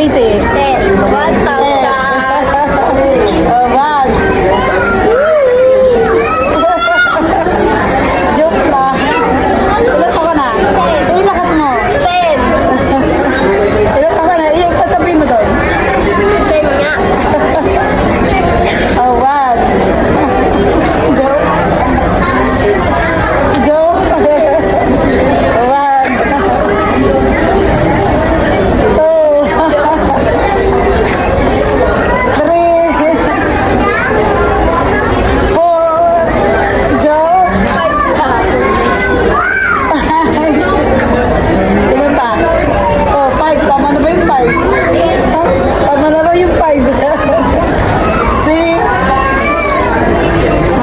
JC? 10. 1,000. Oh, wag. Joke lang. Ilan ka ba na? Lakas mo. 10. Ilan ka ba na? Pasabihin mo doon. 10 nga. Oh, wag. Joke. Joke. Wag. Two. Three. Four. Joke. 5 lang. Ilan pa? Oh, 5. Tama na ba yung 5? Tama na raw yung 5. 6.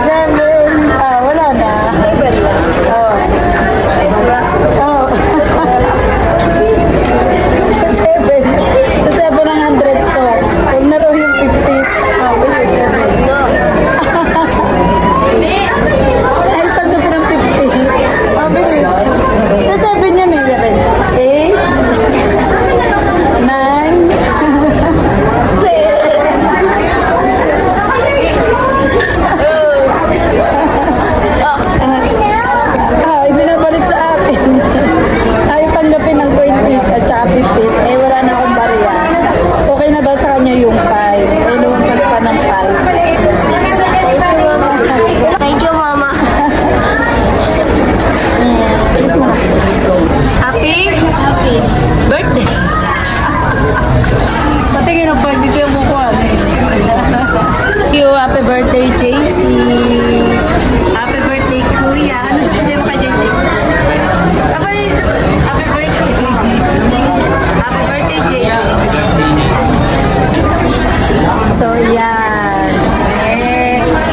7. Ah, wala na. 7 lang. Oh. Oh. Sa 7. Sa 7 ang hundreds ko. Huwag na raw yung 50s. Oh, wala, 7. No. Ay, tanggap ko ng 50. Oh, bilis. Sa 7 yan eh. 8. 9. Ah, ibinabalik sa akin. Ayaw tanggapin ng 20s at saka 50s. Eh, wala na akong bariya. Okay na daw sa kanya yung 5. Eh, lumampas pa ng 5. Thank you, Mama. Happy? Happy. Birthday! Patingin ang pag dito yung mukha. Thank you. Happy birthday, JC. Happy birthday, Kuya. Ano sabi mo kay JC? Happy birthday. Happy birthday, JC. So, yan.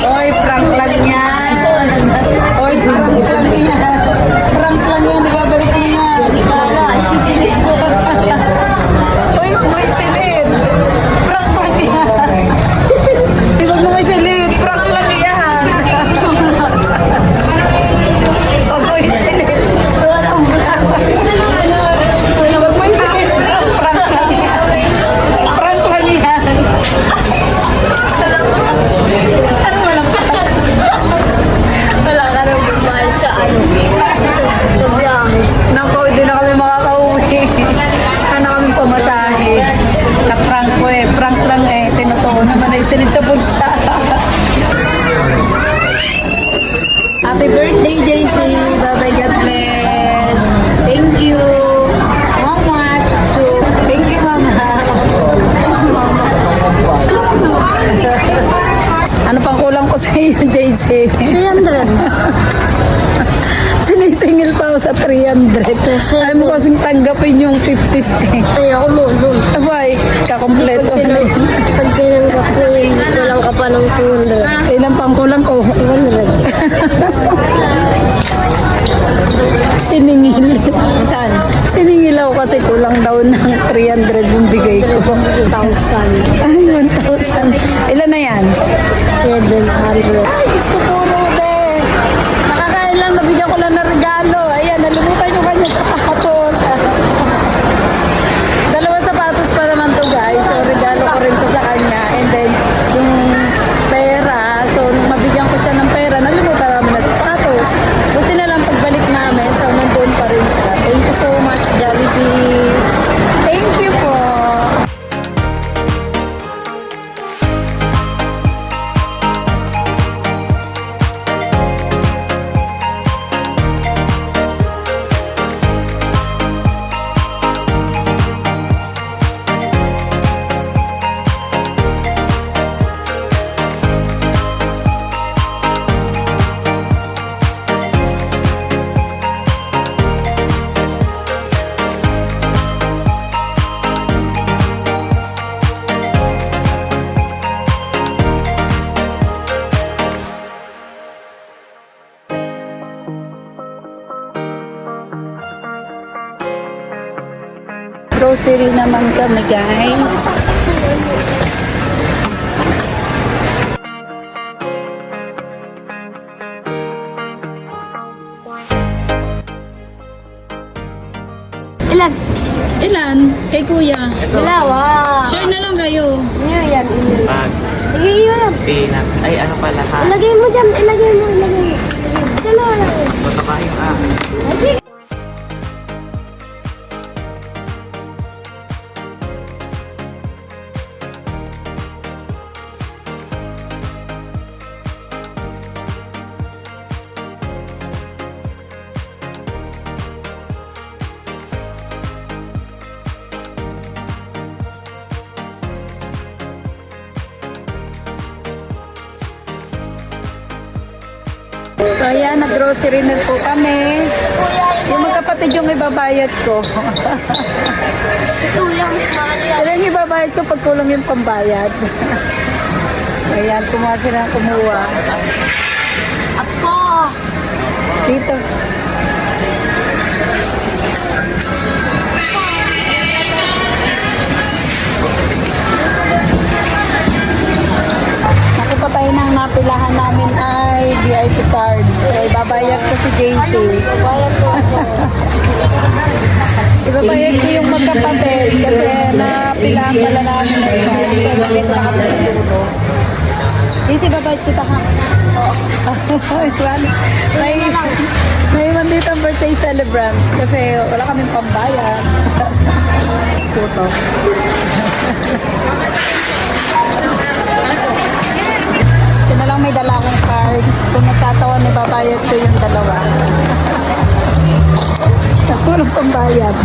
Oy, prank lang yan. Oy, prank lang yan. Prank lang yan. Ibabalik mo yan. Wala, si Jilit ko. Uy, wag mo isilid. Prank lang yan. Uy, wag mo isilid. Prank lang yan. Wag mo isilid. Walang vlog. Wag mo isilid. Prank lang yan. Prank lang yan. Ano walang prank? Wala ka nang bumayad sa ano. Sa biyahe. Naku, hindi na kami makakauwi. Ano kami pamasahe. Na prank ko eh. Prank lang eh. Tinutuon naman ay silid sa bulsa. Happy birthday, JC. Bye-bye, God bless. Thank you. Mama, chuchu. Thank you, Mama. Ano pang kulang ko sa iyo, JC? 300. Sinisingil pa ako sa 300. Ayaw mo kasing tanggapin yung 50s eh. Ayoko mo doon. Abay, kakompleto. Pag tinanggap ko yun, kulang ka pa ng 200. Ilang pang kulang ko? 100. Siningil. Saan? Siningil ako kasi kulang daw ng 300 yung bigay ko. 1,000. Ay, 1,000. Ilan na yan? 700. Ay, Diyos ko puro de. Nakakain lang, nabigyan ko lang ng regalo. Ayan, nalimutan yung kanya sapatos. Dalawang sapatos pa naman to guys. So, regalo ko rin to sa kanya. And then, yung pera. So, mabigyan ko siya ng pera. Nalimutan namin na sapatos. Buti na lang pagbalik namin. So, nandun pa rin siya. Thank you so much, Jollibee. Thank you po. Grocery naman kami guys. Ilan? Ilan? Kay kuya. Dalawa. Share na lang kayo. Inyo yan, inyo. Bag. Lagay yun. Peanut. Ay, ano pala ka? Ilagay mo dyan, ilagay mo. Dalawa lang yun. Baka kayo Lagi. So ayan, nag-grocery na po kami. Yung magkapatid yung ibabayad ko. Si Kuya, mas mahal yan. Pero yung ibabayad ko pag kulang yung pambayad. So ayan, kumuha sila ng kumuha. Apo. Dito. Ako pa tayo nang napilahan namin ay VIP card. So ibabayad ko si JC. Bayad ko ako. Ibabayad ko yung magkapatid kasi napilahan pala namin ng card. So nagkita na kami sa dulo. JC, babayad kita ha? May iwan dito ang birthday celebrant kasi wala kaming pambayad. Puto. Ito na lang may dala akong card. Kung nagtatawan, ibabayad ko yung dalawa. Tapos walang pambayad.